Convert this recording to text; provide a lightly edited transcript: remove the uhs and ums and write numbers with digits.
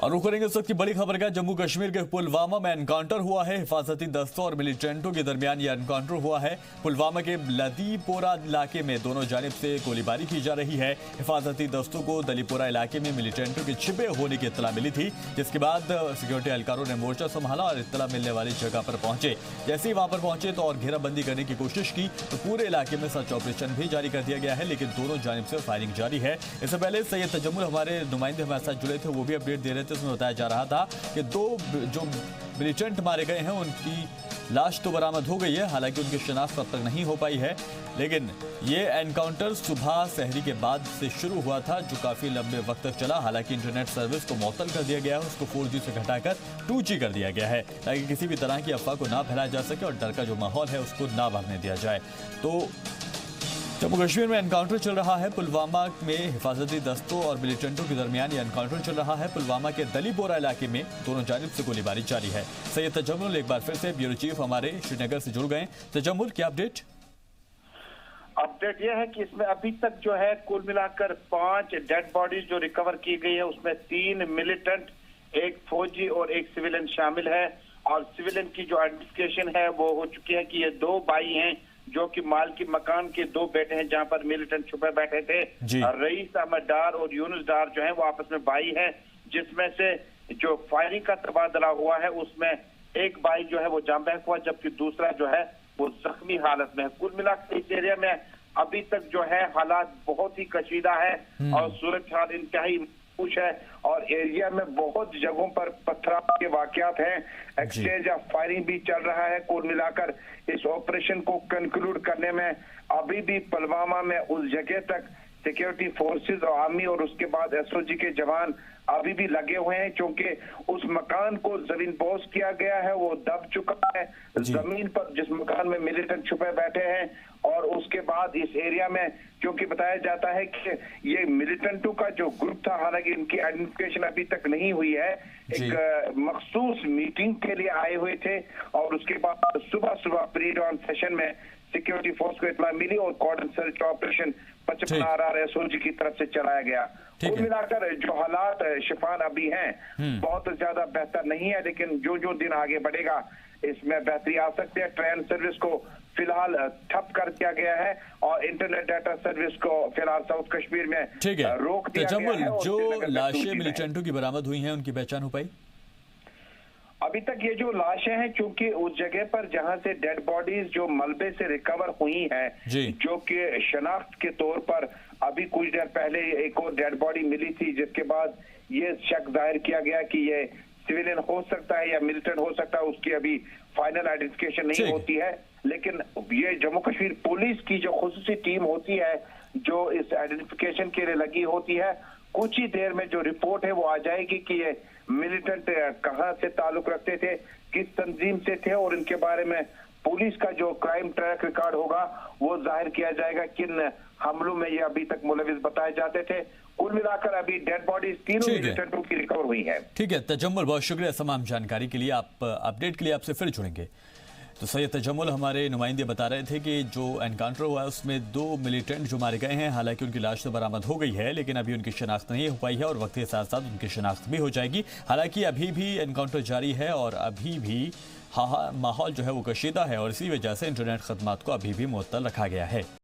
और रुक करेंगे इस वक्त की बड़ी खबर का। जम्मू कश्मीर के पुलवामा में एनकाउंटर हुआ है। हिफाजती दस्तों और मिलिटेंटों के दरमियान यह एनकाउंटर हुआ है। पुलवामा के लदीपोरा इलाके में दोनों जानिब से गोलीबारी की जा रही है। हिफाजती दस्तों को दलीपोरा इलाके में मिलिटेंटों के छिपे होने की इत्तला मिली थी, जिसके बाद सिक्योरिटी एहलकारों ने मोर्चा संभाला और इत्तला मिलने वाली जगह पर पहुंचे। जैसे ही वहां पर पहुंचे तो और घेराबंदी करने की कोशिश की तो पूरे इलाके में सर्च ऑपरेशन भी जारी कर दिया गया है, लेकिन दोनों जानिब से फायरिंग जारी है। इससे पहले सैयद तजम्मुल हमारे नुमाइंदे हमारे साथ जुड़े थे, वो भी अपडेट दे रहे थे। उसमें बताया जा रहा था कि दो जो मिलिटेंट मारे गए हैं उनकी लाश तो बरामद हो गई है, हालांकि उनकी शिनाख्त अब तक नहीं हो पाई है। लेकिन ये एनकाउंटर सुबह सहरी के बाद से शुरू हुआ था, जो काफी लंबे वक्त तक चला। हालांकि इंटरनेट सर्विस को मुअत्तल कर दिया गया है, उसको 4G से घटाकर 2G कर दिया गया है, ताकि किसी भी तरह की अफवाह को ना फैलाया जा सके और डर का जो माहौल है उसको ना बढ़ने दिया जाए। तो जम्मू कश्मीर में एनकाउंटर चल रहा है। पुलवामा में हिफाजती दस्तों और मिलिटेंटों के दरमियान ये एनकाउंटर चल रहा है। पुलवामा के दलीपोरा इलाके में दोनों जानिब से गोलीबारी जारी है। सैयद तजम्मुल एक बार फिर से ब्यूरो चीफ हमारे श्रीनगर से जुड़ गए। तजम्मुल, क्या अपडेट? अपडेट यह है कि इसमें अभी तक जो है कुल मिलाकर 5 डेड बॉडीज जो रिकवर की गई है, उसमें 3 मिलिटेंट, एक फौजी और एक सिविलियन शामिल है। और सिविलियन की जो आइडेंटिफिकेशन है वो हो चुकी है कि ये 2 भाई हैं जो कि मालिक मकान के 2 बेटे हैं, जहां पर मिलिटेंट छुपे बैठे थे। रईस अहमद डार और यूनुस डार जो है वो आपस में भाई हैं, जिसमें से जो फायरिंग का तबादला हुआ है उसमें एक भाई जो है वो जान बहक हुआ, जबकि दूसरा जो है वो जख्मी हालत में है। कुल मिलाकर इस एरिया में अभी तक जो है हालात बहुत ही कशीदा है और सूरत हाल इंतहाई कुछ है और एरिया में बहुत जगहों पर पथराव के वाकयात हैं। एक्सचेंज ऑफ फायरिंग भी चल रहा है। कुल मिलाकर इस ऑपरेशन को कंक्लूड करने में अभी भी पुलवामा में उस जगह तक सिक्योरिटी फोर्सेस और आर्मी और उसके बाद SOG के जवान अभी भी लगे हुए हैं, क्योंकि उस मकान को जमीन बोस किया गया है, वो दब चुका है। जमीन पर जिस मकान में मिलिटेंट छुपे बैठे हैं और उसके बाद इस एरिया में क्योंकि बताया जाता है कि ये मिलिटेंटों का जो ग्रुप था, हालांकि इनकी आइडेंटिफिकेशन अभी तक नहीं हुई है, एक मखसूस मीटिंग के लिए आए हुए थे और उसके बाद सुबह प्री डॉन सेशन में सिक्योरिटी फोर्स को इत्तला मिली और कॉर्डन सर्च ऑपरेशन 55 RR SOG की तरफ से चलाया गया। कुल मिलाकर जो हालात शिफान अभी हैं बहुत ज्यादा बेहतर नहीं है, लेकिन जो दिन आगे बढ़ेगा इसमें बेहतरी आ सकती है। ट्रेन सर्विस को फिलहाल ठप कर दिया गया है और इंटरनेट डाटा सर्विस को फिलहाल साउथ कश्मीर में रोक दिया गया है। जो लाशें मिलिटेंटों की बरामद हुई हैं उनकी पहचान हो पाई? अभी तक ये जो लाशें हैं, क्योंकि उस जगह पर जहां से डेड बॉडीज जो मलबे से रिकवर हुई हैं, जो कि शनाख्त के तौर पर अभी कुछ देर पहले एक और डेड बॉडी मिली थी, जिसके बाद ये शक जाहिर किया गया कि ये सिविलियन हो सकता है या मिलिटेंट हो सकता है। उसकी अभी फाइनल आइडेंटिफिकेशन नहीं होती है, लेकिन ये जम्मू कश्मीर पुलिस की जो खुसूसी टीम होती है जो इस आइडेंटिफिकेशन के लिए लगी होती है, कुछ ही देर में जो रिपोर्ट है वो आ जाएगी कि ये मिलिटेंट कहां से ताल्लुक रखते थे, किस तंजीम से थे और इनके बारे में पुलिस का जो क्राइम ट्रैक रिकॉर्ड होगा वो जाहिर किया जाएगा किन हमलों में ये अभी तक मुलविस बताए जाते थे। कुल मिलाकर अभी डेड बॉडीज 3 मिलिटेंटों की रिकवर हुई है। ठीक है तजम्मुल, बहुत शुक्रिया तमाम जानकारी के लिए। आप अपडेट के लिए आपसे फिर जुड़ेंगे। तो सैयद तजम्मुल हमारे नुमाइंदे बता रहे थे कि जो एनकाउंटर हुआ है उसमें 2 मिलिटेंट जो मारे गए हैं, हालांकि उनकी लाश तो बरामद हो गई है, लेकिन अभी उनकी शिनाख्त नहीं हो पाई है और वक्त के साथ साथ उनकी शिनाख्त भी हो जाएगी। हालांकि अभी भी एनकाउंटर जारी है और अभी भी माहौल जो है वो कशीदा है और इसी वजह से इंटरनेट खदमात को अभी भी मुअत्तल रखा गया है।